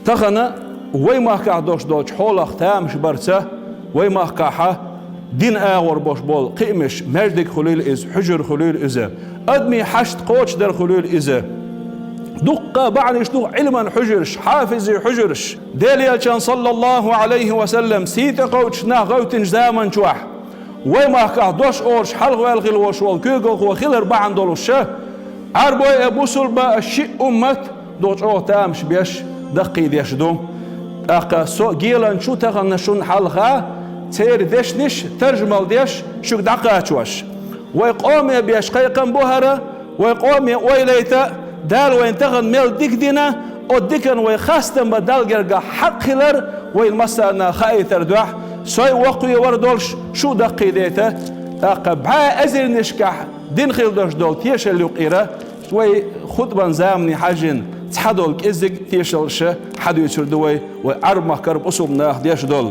تخنا ويما كعدوش دوش حولخ تامش برسه ويما كاحه دين آور بوش بول قيمش مجدك خليل إز حجر خليل إزا أدمي حشت قوش در خليل إزا دقة بعنش دق علما حجرش حافظي حجرش ديلي كان صلى الله عليه وسلم سيت قوش نا غوتنج زامن شوح ويما كعدوش أورش حلق والغل وشوال كيغل هو خلر بعن دولوش عربوي أبو سلبا الشيء أمت دوش أو تامش بيش دقي ديش دوم أقا سو جيلان شو تغنشون حلقا تير ديشنش ترجمال ديش شو دقاتوش ويقوم بيش قيقن بوهرة ويقوم ويليتا دال وين تغن ميل ديك دينا او ديكن ويخاستن بدال جرقا حقلر ويلمسانا خايتر دوح سوي وقوي وردولش شو دقي ديتا أقا بعا أزر نشكح دين خيل دوش دول تيش اللي وقيرة وي خطبا زامني حاجن تحدول كإزك تيشلش حدو يتردوي وعرب كرب أصبنا ديش دول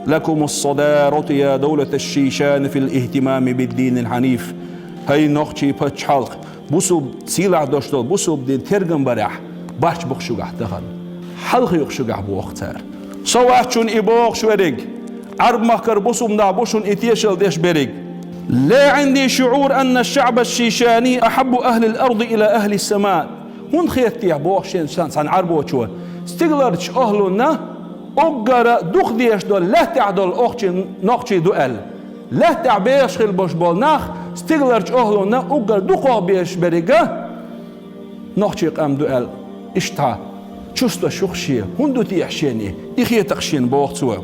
لكم الصدارة يا دولة الشيشان في الاهتمام بالدين الحنيف هاي نوخشي باتش حلق بوسوب سيلع دوش دول بوسوب دين ترغم برح باش بخشوغح دخل حلق يخشوغح بوختار صواتشون إبوغ شوريق عرب مكر بوسوبنا بوشون إتيشل ديش بريق لا عندي شعور أن الشعب الشيشاني أحب أهل الأرض إلى أهل السماء هون خيتي بوخ شين سان عربو شو استغلرش أهلنا أقرأ دوخ ديش دول لا تعدل أختي نقشي دوال لا تعبيش خل بوش بول ناخ استغلرش أهلنا أقرأ دوخ بيش بريقة نقشي قام دوال اشتها شوستو شوخشي هندو تيحشيني إخي تقشين بوخ سوا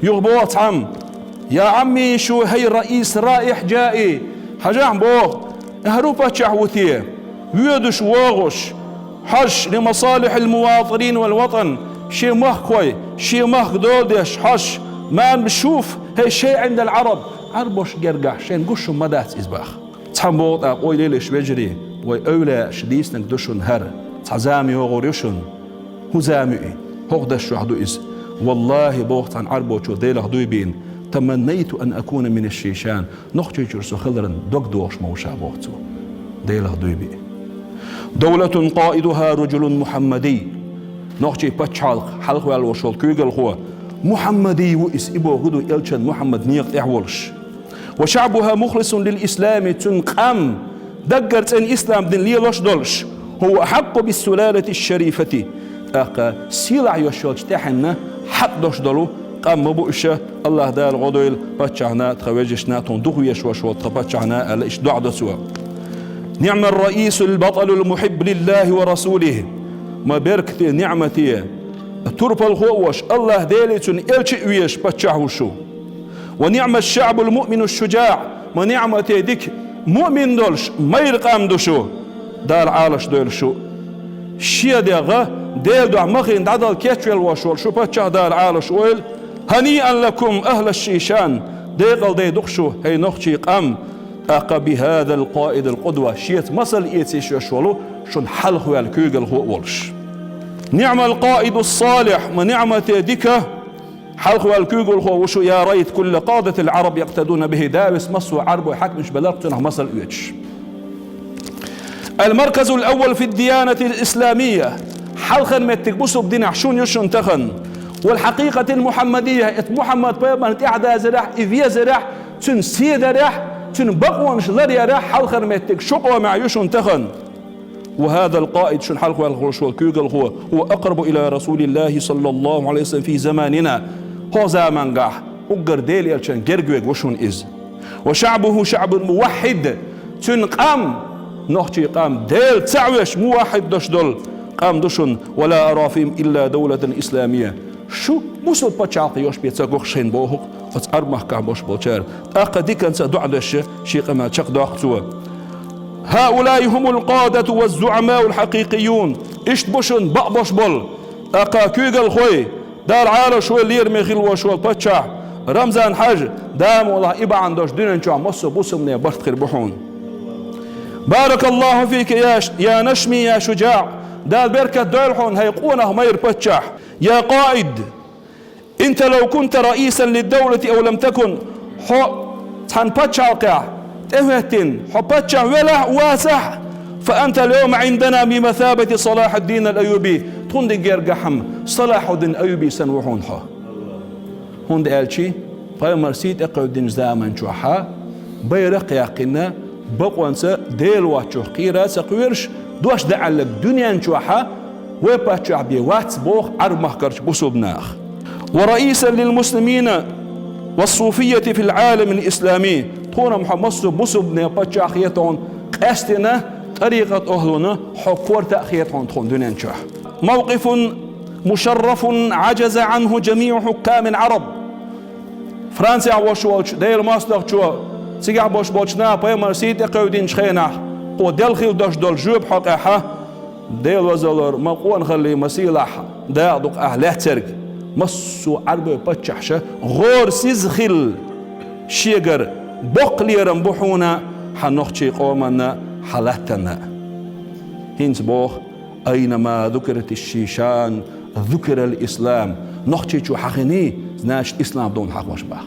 يغبوط عم يا عمي شو هي الرئيس رايح جائي حجام بوخ هروبا تشعوثيه ويدش واغش حش لمصالح المواطنين والوطن شي مخكوي شي مخ دولدش حش ما بشوف هي شيء عند العرب عربوش قرقع شين قشو مدات إزباخ تحمبوط أقوي ليلش بجري وأولى شديسنك دشون هر تحزامي وغوريشون هو زامي هو دشو عدو إز والله بوقت عن عربو شو ديل عدو بين تمنيت أن أكون من الشيشان نخجي جرسو خلرن دوك دوش موشا بوقتو ديل عدو بين دولة قائدها رجل محمدي نخجي باتشالق حلق والوشول كيغل هو محمدي وإس إبو غدو إلشان محمد نيق إعولش وشعبها مخلص للإسلام تنقام دقرت أن إسلام دين ليلوش دولش هو حق بالسلالة الشريفة أقا سيلع يشولش تحنا حق دوش دولو قام مبوشة الله دال غدويل باتشعنا تخويجشنا تندوخ يشوشول تباتشعنا ألا إش دعدو سوا نعم الرئيس البطل المحب لله ورسوله ما بركتي نعمتي ترب الخوش الله ديلتون إلشي ويش باتشعوشو ونعم الشعب المؤمن الشجاع ما نعمتي ديك مؤمن دولش ما يرقام دوشو دار عالش دولشو شيا ديغا ديل دع مخين دعدل كيتشويل وشول شو باتشع دار عالش ويل هنيئا لكم أهل الشيشان ديقل دي دخشو هي نخشي قام أقا بهذا القائد القدوة شيت مصل إيتيش يشولو شن حلخو الكيغل هو ولش نعم القائد الصالح ما نعمة ديكا حلخو الكيغل هو وشو يا ريت كل قادة العرب يقتدون به دارس مصر عرب وحكم مش بلغتنا مصل إيتش المركز الأول في الديانة الإسلامية حلخا متكبسوا بدين عشون يشن تخن والحقيقة المحمدية محمد بيبان تعدى زرح إذيا زرح تنسيد رح تنبقونش لري رح حلخا متك شقوة مع يشن تخن وهذا القائد شن حلخ والخرش والكيغل هو أقرب إلى رسول الله صلى الله عليه وسلم في زماننا هو زمان قاح أقر ديل يلشن جرقوك وشن إز وشعبه شعب موحد تنقام نحكي قام ديل تعويش موحد دش دول قام دشن ولا أرى فيهم إلا دولة إسلامية شو بوسو باتشاقي يوش بيتساقوخ شين بوهق فتأرمح كعبوش بوشار أقا دي كان سأدعدش شيء ما تشق داخل هؤلاء هم القادة والزعماء الحقيقيون إشت بوشن بقبوش بول أقا كيغل خوي دار عالو شوي لير ميخيل وشوال باتشا رمزان حاج دام والله إبا عندوش دينن شو عمصو بوسو مني برت خير بحون بارك الله فيك يا نشمي يا شجاع دال بركة دولحون هيقونه مير باتشا يا قائد انت لو كنت رئيسا للدولة او لم تكن تان باتشا تهتن حباتشا ولا واسح فأنت اليوم عندنا بمثابة صلاح الدين الأيوبي تون دي غير قحم صلاح الدين أيوبي سنوحون حا هون دي ألشي فايمر سيد اقودين زامن جوحا بيرق يقنا بقوانسا ديل واتشو قيرا سقويرش دوش دعلك دنيا جوحا ويباتشو عبي واتس بوخ عرمه كرش بصوبناخ ورئيسا للمسلمين والصوفية في العالم الإسلامي تون محمد بصوبنا باتشو أخيطون قاستنا طريقة أهلنا حكور تأخيطون تون دنيا جوح موقف مشرف عجز عنه جميع حكام العرب فرنسا وشوالش دير ماستر شو سيجع بوش بوشنا بيمر سيد قودين شخينا ودل خيل داش دول جوب حقها ديل وزلر مقوان خلي مسيلح دا دوق أهله ترك مسو عربي بتشحشة غور سيزخل شيجر بقليرم بحونا حنخشي قومنا حالتنا هينز بوخ أينما ذكرت الشيشان ذكر الإسلام نخشي شو حقني ناش إسلام دون حق وشبه